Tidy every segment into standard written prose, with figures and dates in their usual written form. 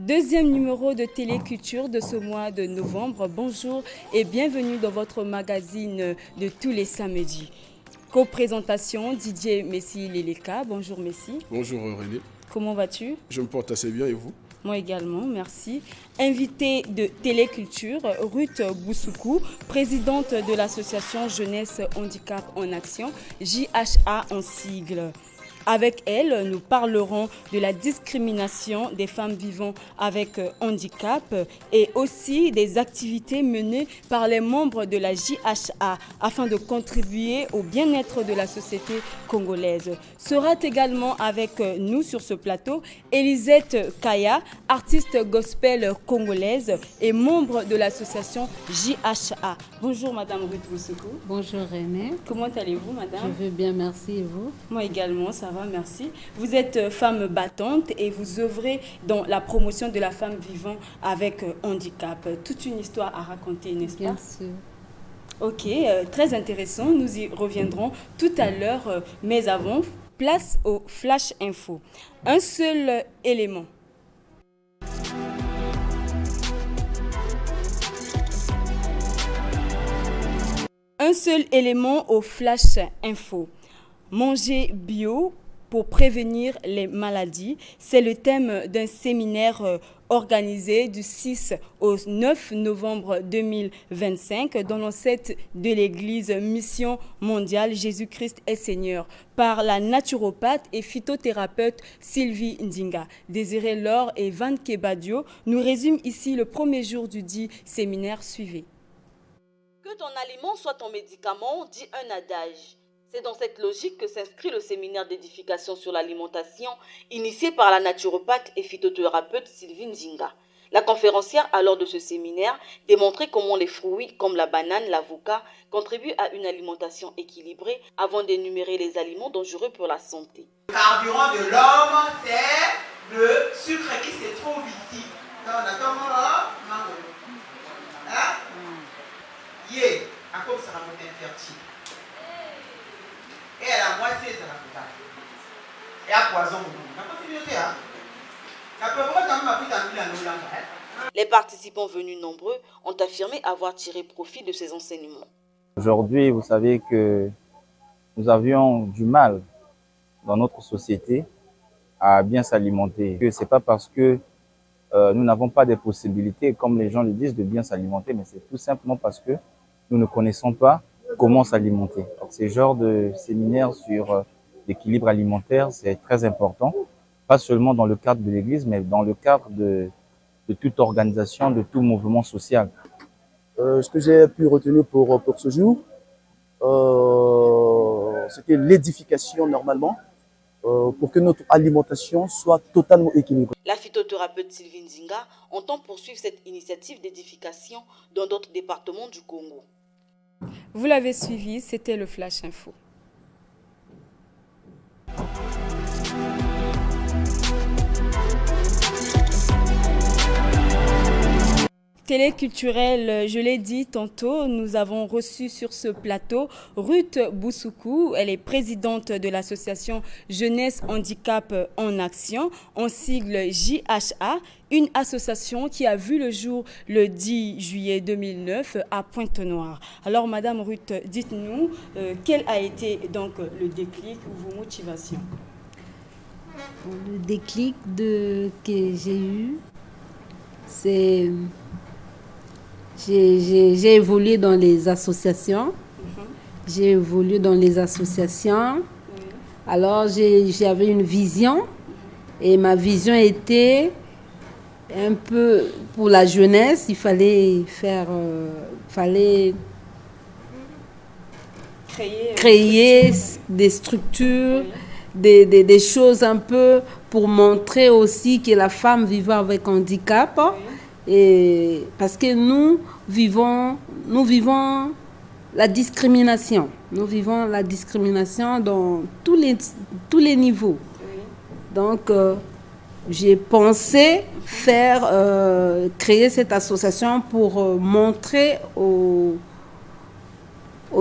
Deuxième numéro de Téléculture de ce mois de novembre. Bonjour et bienvenue dans votre magazine de tous les samedis. Co-présentation Didier Messi-Leleka. Bonjour Messi. Bonjour Aurélie. Comment vas-tu? Je me porte assez bien et vous? Moi également, merci. Invitée de Téléculture, Ruth Boussoukou, présidente de l'association Jeunesse Handicap en Action, JHA en sigle. Avec elle, nous parlerons de la discrimination des femmes vivant avec handicap et aussi des activités menées par les membres de la JHA afin de contribuer au bien-être de la société congolaise. Sera également avec nous sur ce plateau Elisette Kaya, artiste gospel congolaise et membre de l'association JHA. Bonjour Madame Ruth Boussoukou. Bonjour René. Comment allez-vous Madame? Je vais bien, merci et vous? Moi également, ça va, merci. Vous êtes femme battante et vous œuvrez dans la promotion de la femme vivant avec handicap. Toute une histoire à raconter, n'est-ce pas? Bien sûr. Ok, très intéressant. Nous y reviendrons tout à l'heure, mais avant, place au Flash Info. Un seul élément. Un seul élément au Flash Info. Manger bio pour prévenir les maladies, c'est le thème d'un séminaire organisé du 6 au 9 novembre 2025 dans l'enceinte de l'église Mission mondiale Jésus-Christ est Seigneur par la naturopathe et phytothérapeute Sylvie Ndinga. Désiré Laure et Van Kebadio nous résument ici le premier jour du dit séminaire. Suivez. Que ton aliment soit ton médicament, dit un adage. C'est dans cette logique que s'inscrit le séminaire d'édification sur l'alimentation initié par la naturopathe et phytothérapeute Sylvie Ndinga. La conférencière à l'heure de ce séminaire démontrait comment les fruits comme la banane, l'avocat contribuent à une alimentation équilibrée avant d'énumérer les aliments dangereux pour la santé. Le carburant de l'homme, c'est le sucre qui se trouve ici. On attend à cause ça va infertile. Et la moitié ça va pas. Et à poison. Les participants venus nombreux ont affirmé avoir tiré profit de ces enseignements. Aujourd'hui, vous savez que nous avions du mal dans notre société à bien s'alimenter. Ce n'est pas parce que nous n'avons pas des possibilités, comme les gens le disent, de bien s'alimenter, mais c'est tout simplement parce que nous ne connaissons pas comment s'alimenter. Ces genres de séminaires sur l'équilibre alimentaire, c'est très important, pas seulement dans le cadre de l'Église, mais dans le cadre de toute organisation, de tout mouvement social. Ce que j'ai pu retenir pour ce jour, c'était l'édification normalement, pour que notre alimentation soit totalement équilibrée. La phytothérapeute Sylvie Ndinga entend poursuivre cette initiative d'édification dans d'autres départements du Congo. Vous l'avez suivi, c'était le Flash Info. Téléculturel, je l'ai dit tantôt, nous avons reçu sur ce plateau Ruth Boussoukou. Elle est présidente de l'association Jeunesse Handicap en Action, en sigle JHA, une association qui a vu le jour le 10 juillet 2009 à Pointe-Noire. Alors, Madame Ruth, dites-nous, quel a été donc le déclic ou vos motivations? Le déclic que j'ai eu, c'est... J'ai évolué dans les associations. J'ai évolué dans les associations. Alors, j'avais une vision. Et ma vision était un peu pour la jeunesse. Il fallait créer des structures, des choses un peu pour montrer aussi que la femme vivant avec handicap. Et parce que nous vivons la discrimination. Nous vivons la discrimination dans tous les niveaux. Donc, j'ai pensé créer cette association pour montrer aux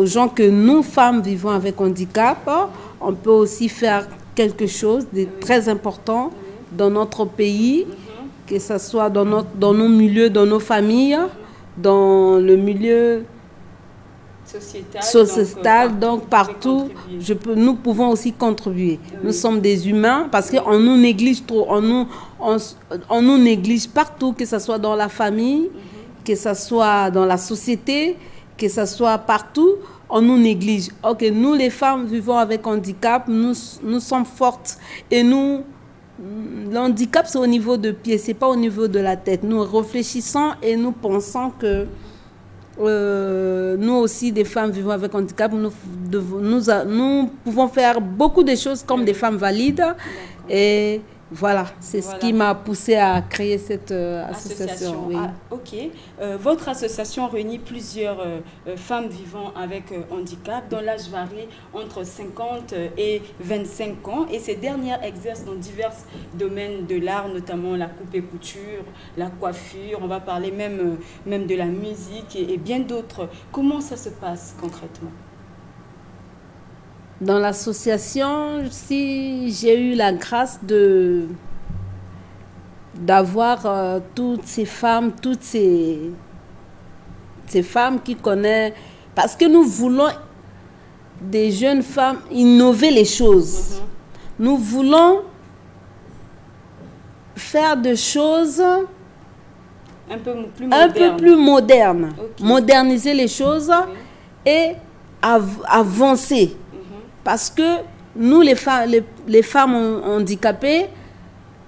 gens que nous, femmes vivant avec handicap, on peut aussi faire quelque chose de très important dans notre pays que ce soit dans nos milieux, dans nos familles, dans le milieu sociétal, donc partout, nous pouvons aussi contribuer. Oui. Nous sommes des humains parce qu'on nous néglige trop, on nous néglige partout, que ce soit dans la famille, que ce soit dans la société, que ce soit partout, on nous néglige. Ok, nous les femmes vivant avec handicap, nous sommes fortes et l'handicap c'est au niveau de pied, c'est pas au niveau de la tête. Nous réfléchissons et nous pensons que nous aussi, des femmes vivant avec handicap, nous pouvons faire beaucoup de choses comme des femmes valides. Et voilà, c'est ce qui m'a poussée à créer cette association. Oui. Ah, ok. Votre association réunit plusieurs femmes vivant avec handicap dont l'âge varie entre 50 et 25 ans. Et ces dernières exercent dans divers domaines de l'art, notamment la coupe et couture, la coiffure. On va parler même de la musique et bien d'autres. Comment ça se passe concrètement? Dans l'association, si j'ai eu la grâce d'avoir toutes ces femmes qui connaissent, parce que nous voulons des jeunes femmes innover les choses. Nous voulons faire des choses un peu plus modernes, moderniser les choses et avancer. Parce que nous, les femmes handicapées,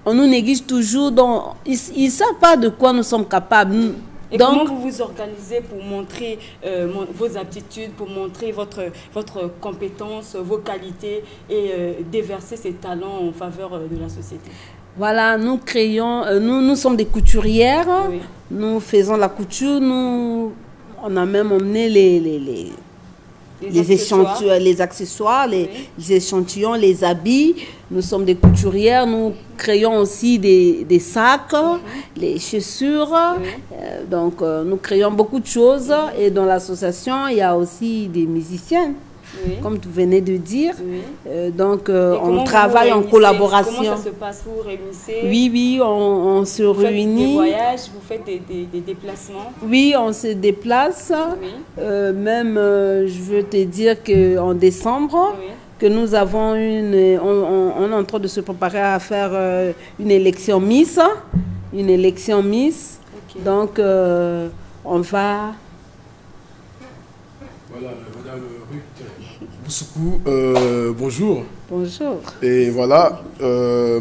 on nous néglige toujours. Ils ne savent pas de quoi nous sommes capables. Et donc, comment vous vous organisez pour montrer vos aptitudes, pour montrer votre compétence, vos qualités et déverser ces talents en faveur de la société? Voilà, nous créons, nous sommes des couturières. Oui. Nous faisons la couture. On a même emmené les accessoires, les échantillons, les habits. Nous sommes des couturières, nous créons aussi des sacs, les chaussures. Donc, nous créons beaucoup de choses. Et dans l'association, il y a aussi des musiciens, comme tu venais de dire. Donc, on travaille en collaboration. Comment ça se passe? Vous réunissez? Oui, on se réunit. Vous faites des voyages, vous faites des déplacements? Oui, on se déplace. Même, je veux te dire qu'en décembre, que nous avons on est en train de se préparer à faire une élection Miss. Donc, on va... Voilà, Madame Ruth Boussoukou, bonjour. Bonjour. Et voilà,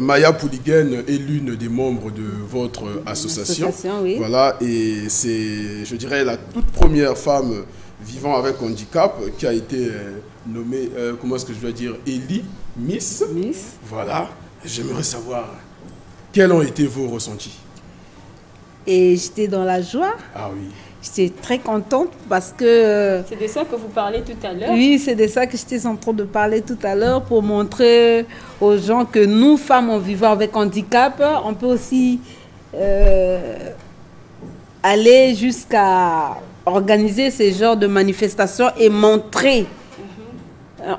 Maya Pouliguen est l'une des membres de votre association. Oui. Voilà, et c'est, je dirais, la toute première femme vivant avec handicap qui a été nommée, comment est-ce que je dois dire, élue Miss. Voilà, j'aimerais savoir quels ont été vos ressentis. Et j'étais dans la joie. Ah oui. J'étais très contente parce que... C'est de ça que vous parlez tout à l'heure? Oui, c'est de ça que j'étais en train de parler tout à l'heure pour montrer aux gens que nous, femmes en vivant avec handicap, on peut aussi aller jusqu'à organiser ce genre de manifestations et montrer.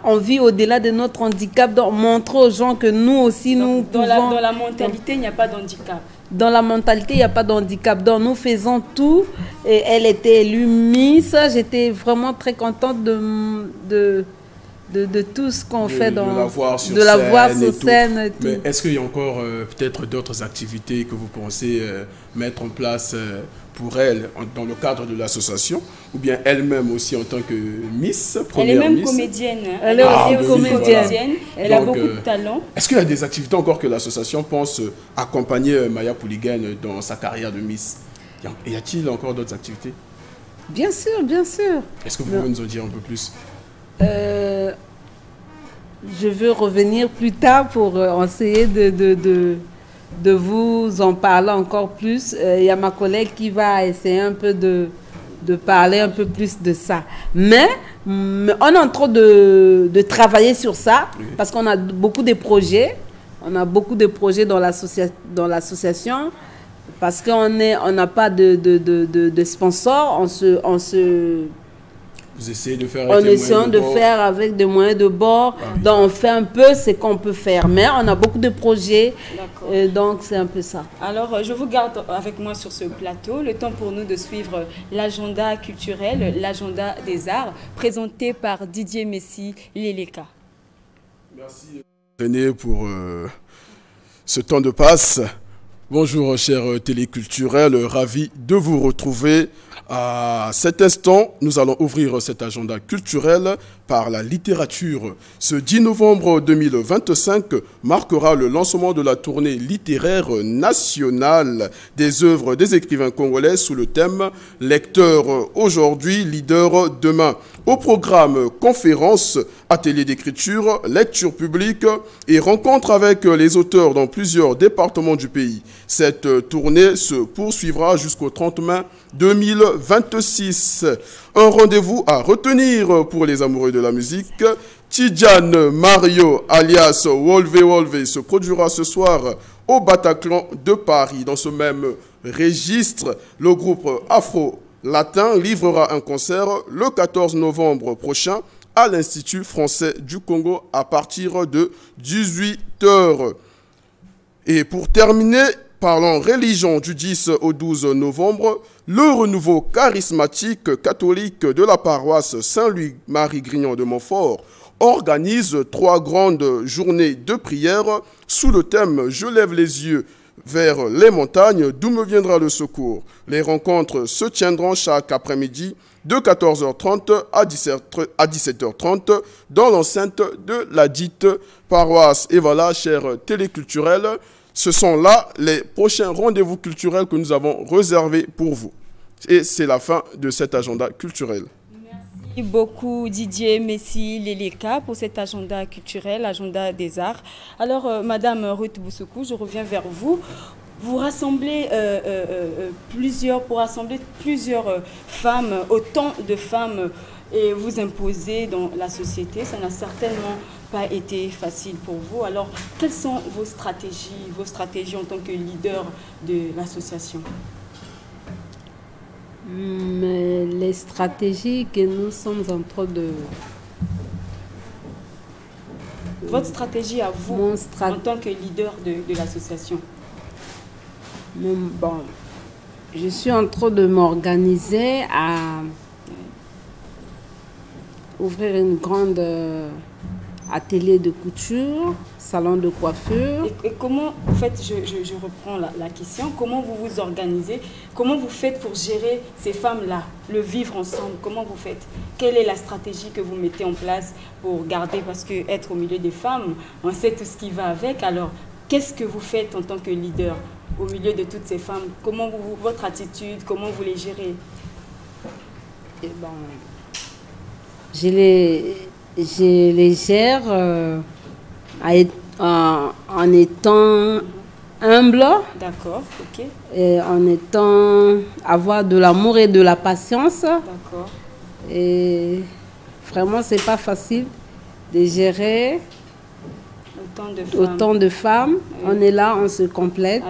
On vit au-delà de notre handicap, donc montrer aux gens que nous aussi, nous pouvons... Dans la mentalité, il n'y a pas d'handicap. Dans la mentalité, il n'y a pas de handicap. Donc, nous faisons tout. Et elle était élue Miss. J'étais vraiment très contente de tout ce qu'on fait. De la voir sur scène. Et tout. Mais est-ce qu'il y a encore peut-être d'autres activités que vous pensez mettre en place pour elle dans le cadre de l'association? Ou bien elle-même aussi en tant que Miss, elle est même Miss. Comédienne. Elle est aussi comédienne. Voilà. Elle a beaucoup de talent. Est-ce qu'il y a des activités encore que l'association pense accompagner Maya Pouliguen dans sa carrière de Miss? Y a-t-il encore d'autres activités? Bien sûr, bien sûr. Est-ce que vous pouvez nous en dire un peu plus? Je veux revenir plus tard pour essayer de vous en parler encore plus. Il y a ma collègue qui va essayer un peu de parler un peu plus de ça. Mais on est en train de travailler sur ça parce qu'on a beaucoup de projets. On a beaucoup de projets dans l'association parce qu'on n'a pas de sponsors. Vous essayez de faire en essayant de faire avec des moyens de bord. Oui. Donc, on fait un peu ce qu'on peut faire. Mais on a beaucoup de projets. Donc, c'est un peu ça. Alors, je vous garde avec moi sur ce plateau. Le temps pour nous de suivre l'agenda culturel, l'agenda des arts, présenté par Didier Messi Leleka. Merci René pour ce temps de passe. Bonjour chers téléculturels, ravi de vous retrouver. À cet instant, nous allons ouvrir cet agenda culturel par la littérature. Ce 10 novembre 2025 marquera le lancement de la tournée littéraire nationale des œuvres des écrivains congolais sous le thème « Lecteur aujourd'hui, leader demain ». Au programme conférences, ateliers d'écriture, lecture publique et rencontres avec les auteurs dans plusieurs départements du pays. Cette tournée se poursuivra jusqu'au 30 mai 2026. Un rendez-vous à retenir pour les amoureux de la musique. Tidjane Mario alias Wolve se produira ce soir au Bataclan de Paris. Dans ce même registre, le groupe Afro-Latin livrera un concert le 14 novembre prochain à l'Institut français du Congo à partir de 18h. Et pour terminer, parlant religion du 10 au 12 novembre, le renouveau charismatique catholique de la paroisse Saint-Louis-Marie-Grignon de Montfort organise 3 grandes journées de prière sous le thème « Je lève les yeux vers les montagnes, d'où me viendra le secours ». Les rencontres se tiendront chaque après-midi de 14h30 à 17h30 dans l'enceinte de la dite paroisse. Et voilà, chers téléculturels, ce sont là les prochains rendez-vous culturels que nous avons réservés pour vous. Et c'est la fin de cet agenda culturel. Merci beaucoup Didier Messi Leleka pour cet agenda culturel, agenda des arts. Alors, Madame Ruth Boussoukou, je reviens vers vous. Vous rassemblez plusieurs femmes, autant de femmes, et vous imposez dans la société. Ça n'a certainement pas été facile pour vous. Alors, quelles sont vos stratégies en tant que leader de l'association? Les stratégies que nous sommes en train de... Votre stratégie à vous, en tant que leader de l'association? Bon, je suis en train de m'organiser à ouvrir une grande atelier de couture, salon de coiffure. Et comment, en fait, je reprends la question, comment vous vous organisez, comment vous faites pour gérer ces femmes-là, le vivre ensemble, comment vous faites? Quelle est la stratégie que vous mettez en place pour garder, parce que être au milieu des femmes, on sait tout ce qui va avec, alors qu'est-ce que vous faites en tant que leader au milieu de toutes ces femmes? Comment votre attitude, comment vous les gérez? Eh ben, je les gère en étant humble. D'accord, ok. Et en étant, avoir de l'amour et de la patience. D'accord. Et vraiment, c'est pas facile de gérer autant de femmes. Oui. On est là, on se complète.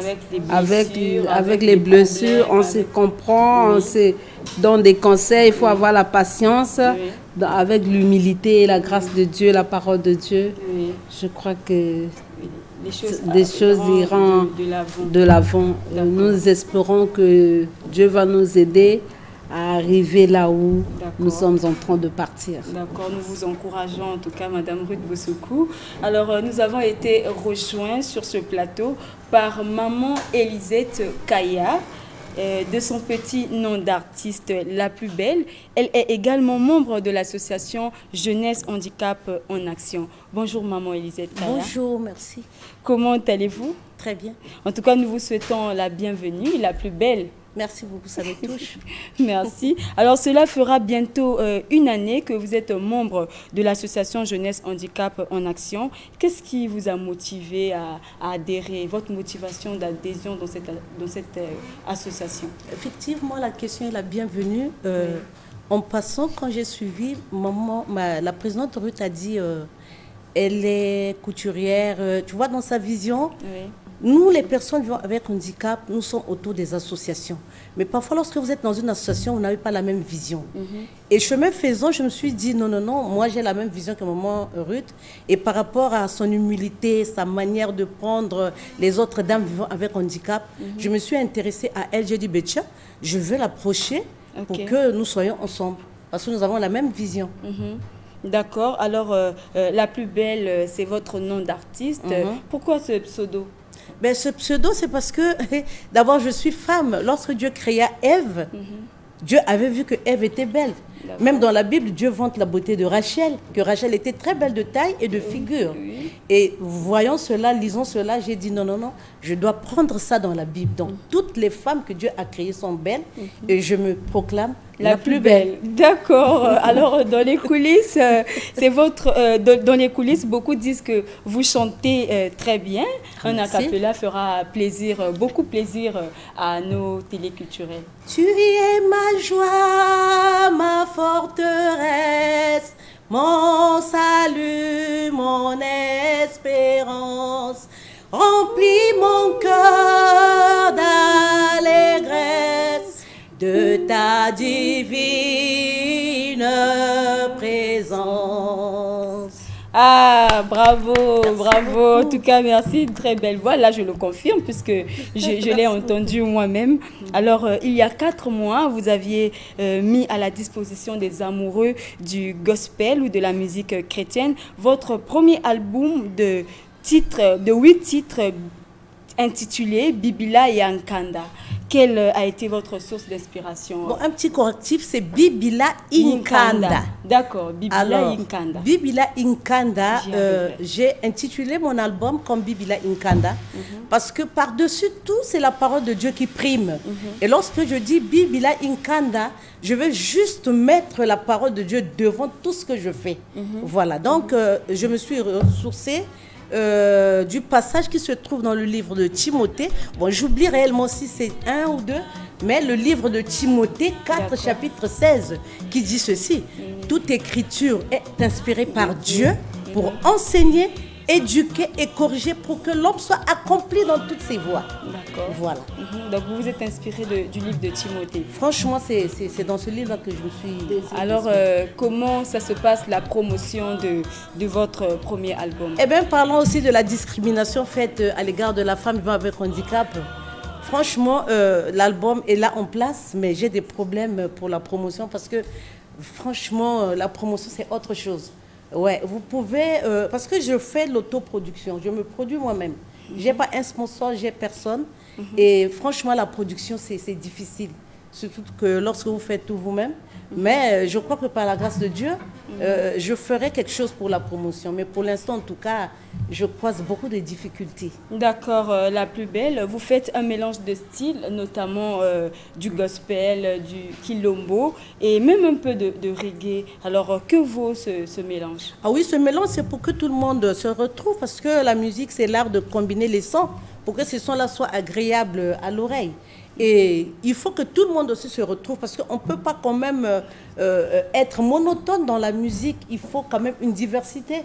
Avec les blessures, on se comprend, oui. On se donne des conseils. Il faut avoir la patience, oui. Avec l'humilité et la grâce de Dieu, la parole de Dieu. Oui. Je crois que des choses iront de l'avant. Nous espérons que Dieu va nous aider à arriver là où nous sommes en train de partir. D'accord, nous vous encourageons en tout cas, Madame Ruth Boussoukou. Alors, nous avons été rejoints sur ce plateau par Maman Elisette Kaya, de son petit nom d'artiste La Plus Belle. Elle est également membre de l'association Jeunesse Handicap en Action. Bonjour Maman Elisette Kaya. Bonjour, merci. Comment allez-vous? Très bien. En tout cas, nous vous souhaitons la bienvenue, La Plus Belle. Merci beaucoup, ça me touche. Merci. Alors, cela fera bientôt une année que vous êtes membre de l'association Jeunesse Handicap en Action. Qu'est-ce qui vous a motivé à adhérer, votre motivation d'adhésion dans cette association? Effectivement, la question est la bienvenue. En passant, quand j'ai suivi, la présidente Ruth a dit, elle est couturière, tu vois, dans sa vision. Oui. Nous, les personnes vivant avec handicap, nous sommes autour des associations. Mais parfois, lorsque vous êtes dans une association, vous n'avez pas la même vision. Et chemin faisant, je me suis dit, non, non, non, moi j'ai la même vision que maman Ruth. Et par rapport à son humilité, sa manière de prendre les autres dames vivant avec handicap, je me suis intéressée à elle. J'ai dit, tiens, je veux l'approcher pour que nous soyons ensemble. Parce que nous avons la même vision. D'accord. Alors, la plus belle, c'est votre nom d'artiste. Pourquoi ce pseudo? Ben, ce pseudo, c'est parce que, d'abord, je suis femme. Lorsque Dieu créa Ève, Dieu avait vu que Ève était belle. Même dans la Bible, Dieu vante la beauté de Rachel, que Rachel était très belle de taille et de figure. Et voyant cela, lisant cela, j'ai dit non, non, non, je dois prendre ça dans la Bible. Donc, toutes les femmes que Dieu a créées sont belles et je me proclame la plus belle. D'accord. Alors, dans les coulisses, dans les coulisses, beaucoup disent que vous chantez très bien. Un acapella fera plaisir, beaucoup plaisir à nos téléculturels. Tu es ma joie, ma forteresse, mon salut, mon espérance. Remplis mon cœur d'allégresse de ta divine présence. Ah, bravo, bravo. En tout cas, merci. Une très belle voix. Là, je le confirme puisque je l'ai entendu moi-même. Alors, il y a 4 mois, vous aviez mis à la disposition des amoureux du gospel ou de la musique chrétienne votre premier album de 8 titres intitulé Bibila et Nkanda. Quelle a été votre source d'inspiration? Bon, un petit correctif, c'est Bibila Nkanda. D'accord, Bibila Nkanda. Bibila Nkanda, j'ai intitulé mon album comme Bibila Nkanda parce que par-dessus tout, c'est la parole de Dieu qui prime. Et lorsque je dis Bibila Nkanda, je veux juste mettre la parole de Dieu devant tout ce que je fais. Voilà, donc je me suis ressourcée du passage qui se trouve dans le livre de Timothée. Bon, j'oublie réellement si c'est 1 ou 2, mais le livre de Timothée 4, chapitre 16, qui dit ceci. Toute écriture est inspirée par Dieu pour enseigner, éduquer et corriger pour que l'homme soit accompli dans toutes ses voies. D'accord. Voilà. Donc vous vous êtes inspiré du livre de Timothée. Franchement, c'est dans ce livre que je me suis... Alors, comment ça se passe, la promotion de votre premier album? Eh bien, parlons aussi de la discrimination faite à l'égard de la femme vivant avec handicap. Franchement, l'album est là en place, mais j'ai des problèmes pour la promotion parce que, franchement, la promotion, c'est autre chose. Ouais, vous pouvez, parce que je fais l'autoproduction, je me produis moi-même. J'ai pas un sponsor, j'ai personne. Et franchement, la production, c'est difficile. Surtout que lorsque vous faites tout vous-même. Mais je crois que par la grâce de Dieu, je ferai quelque chose pour la promotion. Mais pour l'instant, en tout cas, je croise beaucoup de difficultés. D'accord, la plus belle. Vous faites un mélange de styles, notamment du gospel, du quilombo et même un peu de reggae. Alors, que vaut ce mélange? Ah oui, ce mélange, c'est pour que tout le monde se retrouve parce que la musique, c'est l'art de combiner les sons pour que ces sons-là soient agréables à l'oreille. Et il faut que tout le monde aussi se retrouve parce qu'on ne peut pas quand même être monotone dans la musique. Il faut quand même une diversité.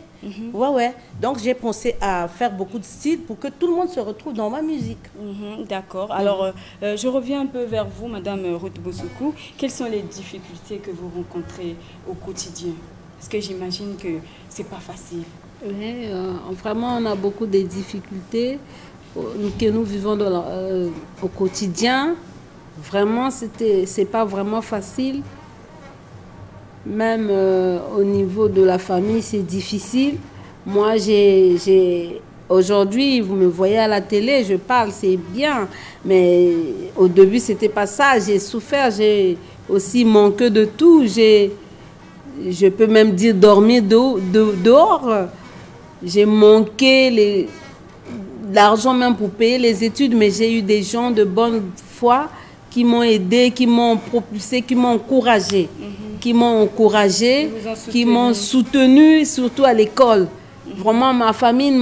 Ouais. Donc j'ai pensé à faire beaucoup de styles pour que tout le monde se retrouve dans ma musique. D'accord. Alors je reviens un peu vers vous, Madame Ruth Boussoukou. Quelles sont les difficultés que vous rencontrez au quotidien? Parce que j'imagine que ce n'est pas facile. Oui, vraiment on a beaucoup de difficultés que nous vivons au quotidien. Vraiment, c'est pas vraiment facile. Même au niveau de la famille, c'est difficile. Moi, aujourd'hui, vous me voyez à la télé, je parle, c'est bien. Mais au début, c'était pas ça. J'ai souffert, j'ai aussi manqué de tout. Je peux même dire dormir dehors. J'ai manqué l'argent même pour payer les études, mais j'ai eu des gens de bonne foi qui m'ont aidé, qui m'ont propulsé, qui m'ont encouragé, qui m'ont soutenu, surtout à l'école. Vraiment, ma famille ne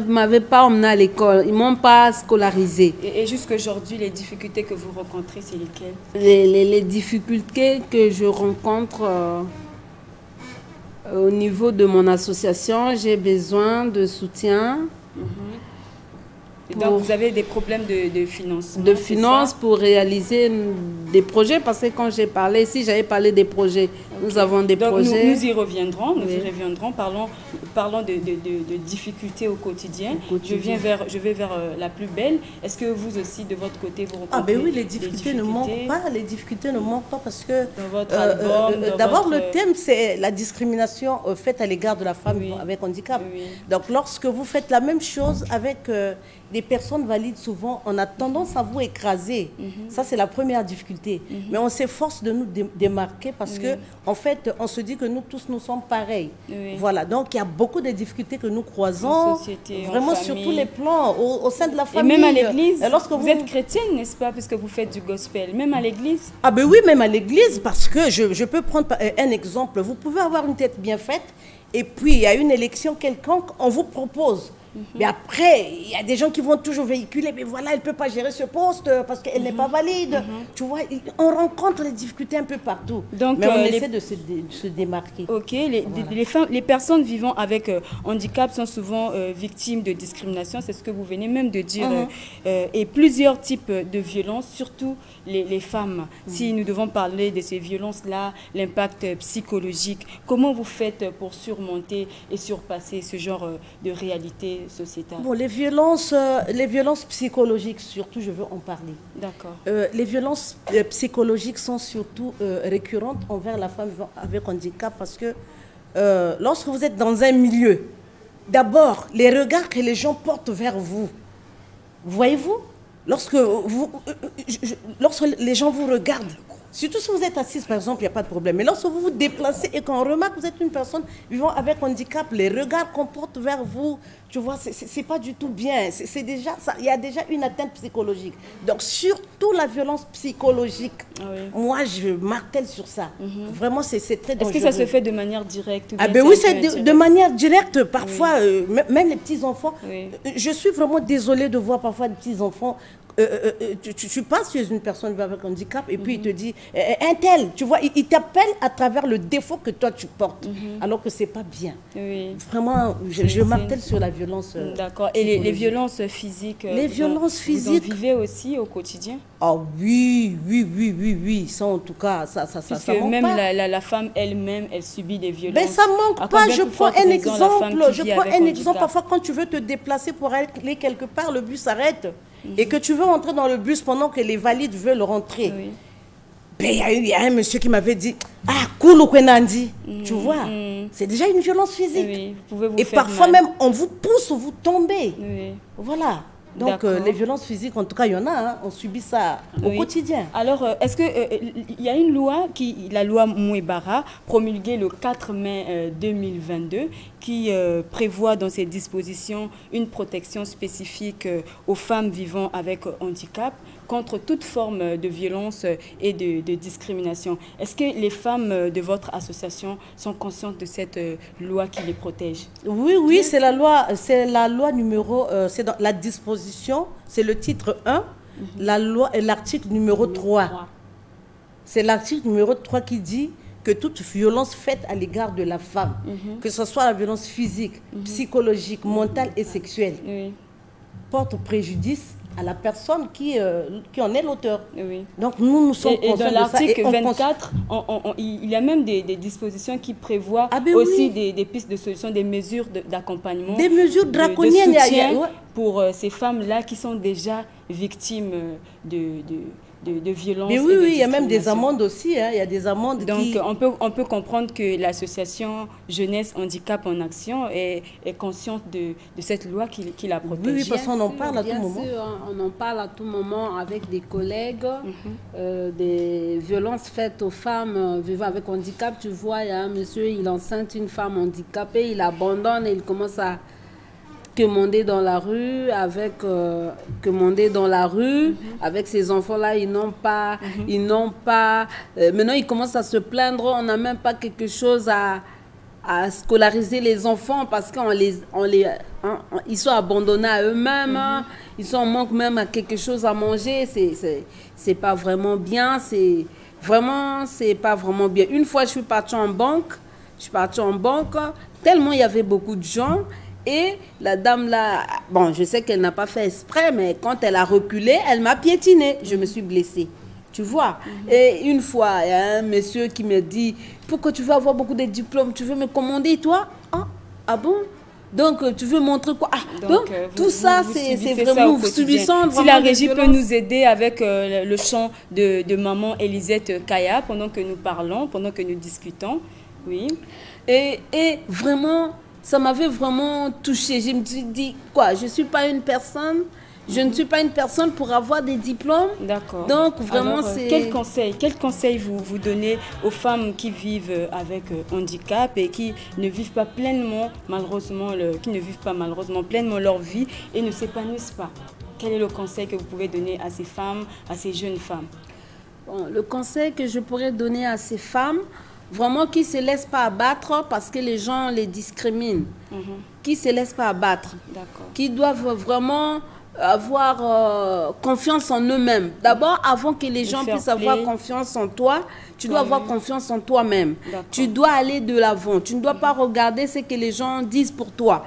m'avait pas emmené à l'école, ils ne m'ont pas scolarisé. Et jusqu'à aujourd'hui, les difficultés que vous rencontrez, c'est lesquelles? Les difficultés que je rencontre au niveau de mon association, j'ai besoin de soutien. Donc, vous avez des problèmes de financement. De finances pour réaliser des projets, parce que quand j'ai parlé ici, j'avais parlé des projets. Okay. Nous avons des projets. Nous y reviendrons, parlons de difficultés au quotidien. Je vais vers la plus belle. Est-ce que vous aussi, de votre côté, vous rencontrez ben oui, les difficultés ne manquent pas. Les difficultés ne manquent pas parce que d'abord, le thème, c'est la discrimination faite à l'égard de la femme avec handicap. Oui. Donc, lorsque vous faites la même chose avec des personnes valides, souvent, on a tendance à vous écraser. Ça, c'est la première difficulté. Mais on s'efforce de nous démarquer parce que, en fait, on se dit que nous tous, nous sommes pareils. Voilà. Donc, il y a beaucoup de difficultés que nous croisons, en société, vraiment sur tous les plans, au sein de la famille. Et même à l'église. Vous êtes chrétienne, n'est-ce pas, puisque vous faites du gospel, même à l'église? Ah ben oui, même à l'église, parce que je peux prendre un exemple. Vous pouvez avoir une tête bien faite, et puis il y a une élection quelconque, on vous propose. Mais après, il y a des gens qui vont toujours véhiculer, mais voilà, elle ne peut pas gérer ce poste parce qu'elle n'est pas valide. Tu vois, on rencontre les difficultés un peu partout. Donc, mais on essaie de se démarquer. Ok, les personnes vivant avec handicap sont souvent victimes de discrimination, c'est ce que vous venez même de dire. Et plusieurs types de violences, surtout les femmes. Si nous devons parler de ces violences-là, l'impact psychologique, comment vous faites pour surmonter et surpasser ce genre de réalité sociétale? Bon, les violences psychologiques, surtout, je veux en parler. D'accord. Les violences psychologiques sont surtout récurrentes envers la femme avec handicap parce que lorsque vous êtes dans un milieu, d'abord, les regards que les gens portent vers vous, voyez-vous, lorsque les gens vous regardent, surtout si vous êtes assise, par exemple, il n'y a pas de problème. Mais lorsque vous vous déplacez et qu'on remarque que vous êtes une personne vivant avec handicap, les regards qu'on porte vers vous, tu vois, c'est pas du tout bien. C'est déjà ça. Il y a déjà une atteinte psychologique. Donc, surtout la violence psychologique, moi, je martèle sur ça. Vraiment, c'est très dangereux. Est-ce que ça se fait de manière directe? Ah ben oui, c'est de manière directe. Parfois, même les petits-enfants. Je suis vraiment désolée de voir parfois des petits-enfants. Tu passes chez une personne avec handicap et puis il te dit un tel, tu vois, il t'appelle à travers le défaut que toi tu portes, alors que c'est pas bien. Vraiment, je martèle sur la violence. D'accord. Et les violences physiques, vous en vivez aussi au quotidien? Ah oui. Ça, en tout cas, ça manque même pas. La femme elle-même, elle subit des violences. Mais ça manque pas. Je prends un exemple. Parfois, quand tu veux te déplacer pour aller quelque part, le bus s'arrête. Et que tu veux rentrer dans le bus pendant que les valides veulent rentrer. Ben, il y a un monsieur qui m'avait dit « Ah, Koulou Kwenandi !» Tu vois, c'est déjà une violence physique. Et parfois même, on vous pousse, vous tombez. Voilà. Donc, les violences physiques, en tout cas, il y en a. Hein, on subit ça au quotidien. Alors, est-ce qu'il y a une loi, la loi Mouébara, promulguée le 4 mai 2022, qui prévoit dans ses dispositions une protection spécifique aux femmes vivant avec handicap contre toute forme de violence et de discrimination. Est-ce que les femmes de votre association sont conscientes de cette loi qui les protège? Oui, c'est la loi numéro, c'est dans la disposition, c'est le titre 1, l'article numéro 3. C'est l'article numéro 3 qui dit que toute violence faite à l'égard de la femme, que ce soit la violence physique, psychologique, mentale et sexuelle, porte préjudice à la personne qui en est l'auteur. Donc nous sommes conscients de ça. Et dans l'article 24, il y a même des dispositions qui prévoient aussi des pistes de solution, des mesures d'accompagnement. Des mesures draconiennes. De soutien pour ces femmes-là qui sont déjà victimes de violences. Mais oui, il y a même des amendes aussi. Hein. Il y a des amendes. Donc, on peut comprendre que l'association Jeunesse Handicap en Action est consciente de cette loi qui la protège. Oui, parce qu'on en parle à tout moment. Bien sûr, on en parle à tout moment avec des collègues. Des violences faites aux femmes vivant avec handicap. Tu vois, il y a un monsieur, il enceinte une femme handicapée, il abandonne et il commence à quemander dans la rue, avec ces enfants-là, ils n'ont pas, maintenant ils commencent à se plaindre, on n'a même pas quelque chose à scolariser les enfants parce ils sont abandonnés à eux-mêmes, ils sont en manque même à quelque chose à manger, c'est pas vraiment bien, c'est pas vraiment bien. Une fois, je suis partie en banque, tellement il y avait beaucoup de gens. Et la dame là, bon, je sais qu'elle n'a pas fait exprès, mais quand elle a reculé, elle m'a piétiné. Je me suis blessée. Tu vois. Et une fois, il y a un monsieur qui me dit, pourquoi tu veux avoir beaucoup de diplômes, tu veux me commander, toi? Ah bon? Donc, tu veux montrer quoi? Donc tout ça, c'est vraiment subissant. Si la régie peut nous aider avec le chant de maman Elisette Kaya pendant que nous parlons, pendant que nous discutons. Oui. Et vraiment, ça m'avait vraiment touchée. Je me suis dit, quoi, je ne suis pas une personne... Je ne suis pas une personne pour avoir des diplômes. D'accord. Donc, vraiment, c'est... Quel conseil vous donnez aux femmes qui vivent avec handicap et qui ne vivent pas pleinement, malheureusement, pleinement leur vie et ne s'épanouissent pas? Quel est le conseil que vous pouvez donner à ces femmes, à ces jeunes femmes? Bon, le conseil que je pourrais donner à ces femmes, vraiment qui ne se laissent pas abattre parce que les gens les discriminent. Qui ne se laissent pas abattre. Qui doivent vraiment... avoir confiance en eux-mêmes. D'abord, avant que les gens puissent avoir confiance en toi, tu dois avoir confiance en toi-même. Tu dois aller de l'avant. Tu ne dois pas regarder ce que les gens disent pour toi.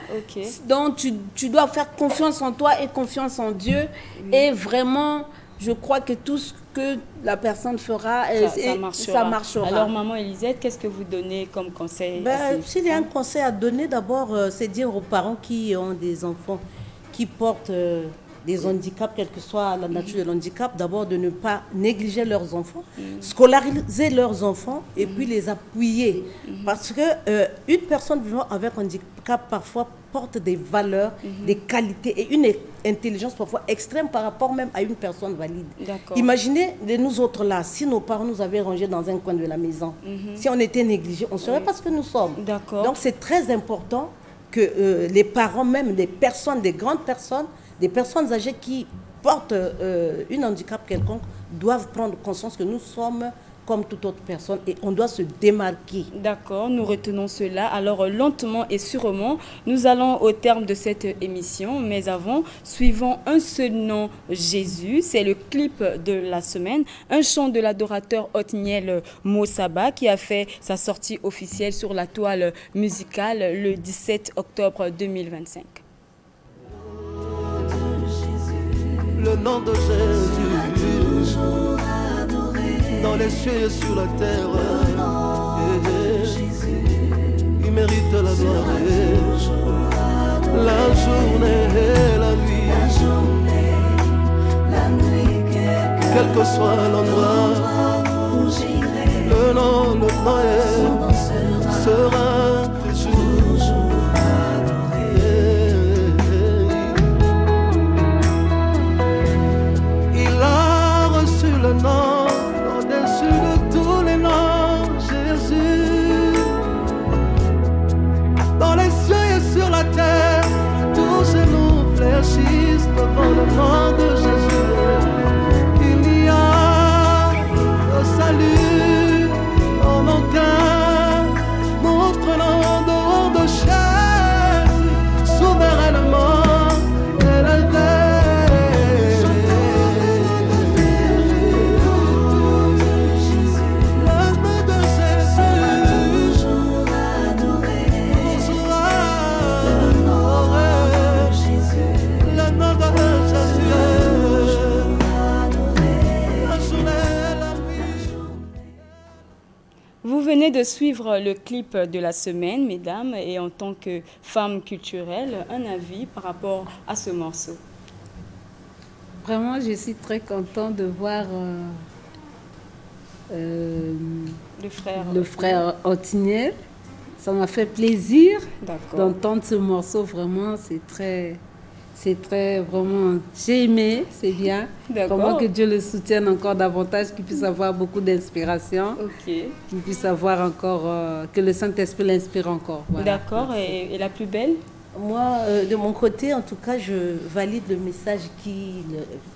Donc, tu dois faire confiance en toi et confiance en Dieu. Et vraiment, je crois que tout ce que la personne fera, ça marchera. Alors, maman Elisette, qu'est-ce que vous donnez comme conseil? S'il y a un conseil à donner, d'abord, c'est dire aux parents qui ont des enfants qui portent des handicaps, quelle que soit la nature de l'handicap, d'abord de ne pas négliger leurs enfants, scolariser leurs enfants et puis les appuyer. Parce que une personne vivant avec handicap parfois porte des valeurs, des qualités et une intelligence parfois extrême par rapport même à une personne valide. Imaginez nous autres là, si nos parents nous avaient rangés dans un coin de la maison, si on était négligés, on ne serait pas ce que nous sommes. Donc c'est très important que les parents, même des personnes, des grandes personnes, des personnes âgées qui portent un handicap quelconque, doivent prendre conscience que nous sommes comme toute autre personne et on doit se démarquer. D'accord, nous retenons cela. Alors, lentement et sûrement, nous allons au terme de cette émission. Mais avant, suivons un seul nom, Jésus. C'est le clip de la semaine. Un chant de l'adorateur Othniel Mosaba qui a fait sa sortie officielle sur la toile musicale le 17 octobre 2025. Le nom de Jésus, dans les cieux et sur la terre, il mérite la gloire, la journée et la nuit, quel que soit l'endroit, le nom sera toujours. Il a reçu le nom au-dessus de tous les noms, Jésus. Dans les cieux et sur la terre, tous genoux fléchissent devant le nom de Jésus. Il n'y a de salut en aucun autre nom dehors de Jésus, souverainement élevé. Vous venez de suivre le clip de la semaine, mesdames, et en tant que femme culturelle, un avis par rapport à ce morceau? Vraiment, je suis très contente de voir le frère Othniel. Ça m'a fait plaisir d'entendre ce morceau. Vraiment, c'est très vraiment, j'ai aimé, c'est bien. Comment que Dieu le soutienne encore davantage, qu'il puisse avoir beaucoup d'inspiration, qu'il puisse avoir encore, que le Saint-Esprit l'inspire encore. Voilà. D'accord, et la plus belle? Moi, de mon côté, en tout cas, je valide le message qu'il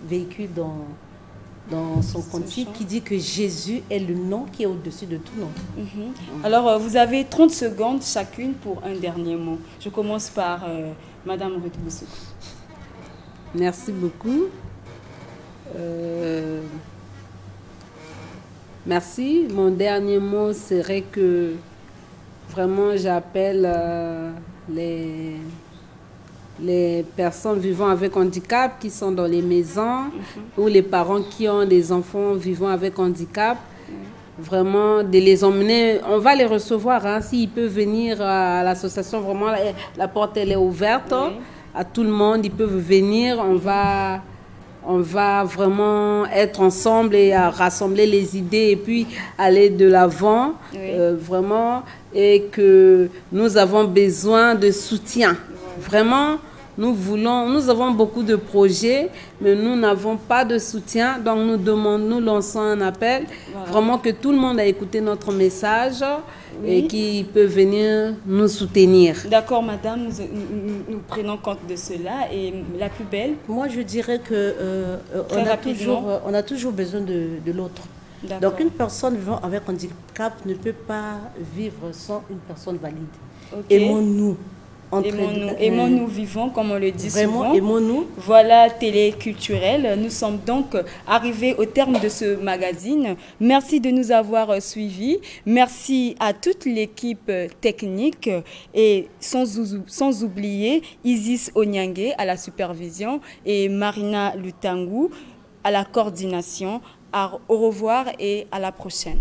véhicule dans son cantique, qui dit que Jésus est le nom qui est au-dessus de tout nom. Alors, vous avez 30 secondes chacune pour un dernier mot. Je commence par Madame Ruth Boussoukou. Merci beaucoup. Merci. Mon dernier mot serait que vraiment j'appelle les personnes vivant avec handicap qui sont dans les maisons ou les parents qui ont des enfants vivant avec handicap. Vraiment, de les emmener, on va les recevoir. Hein, s'ils peuvent venir à l'association, vraiment, la porte elle est ouverte à tout le monde. Ils peuvent venir, on va vraiment être ensemble et à rassembler les idées et puis aller de l'avant, vraiment, et que nous avons besoin de soutien. Vraiment, nous avons beaucoup de projets, mais nous n'avons pas de soutien. Donc nous lançons un appel, vraiment que tout le monde a écouté notre message et qui peut venir nous soutenir. D'accord, madame, nous prenons compte de cela. Et la plus belle? Moi, je dirais que on a toujours besoin de l'autre. Donc une personne vivant avec handicap ne peut pas vivre sans une personne valide. Aimons-nous. Aimons-nous vivons, comme on le dit souvent. Aimons-nous. Voilà, Télé Culturelle. Nous sommes donc arrivés au terme de ce magazine. Merci de nous avoir suivis. Merci à toute l'équipe technique et sans oublier Isis Onyangue à la supervision et Marina Lutangu à la coordination. Au revoir et à la prochaine.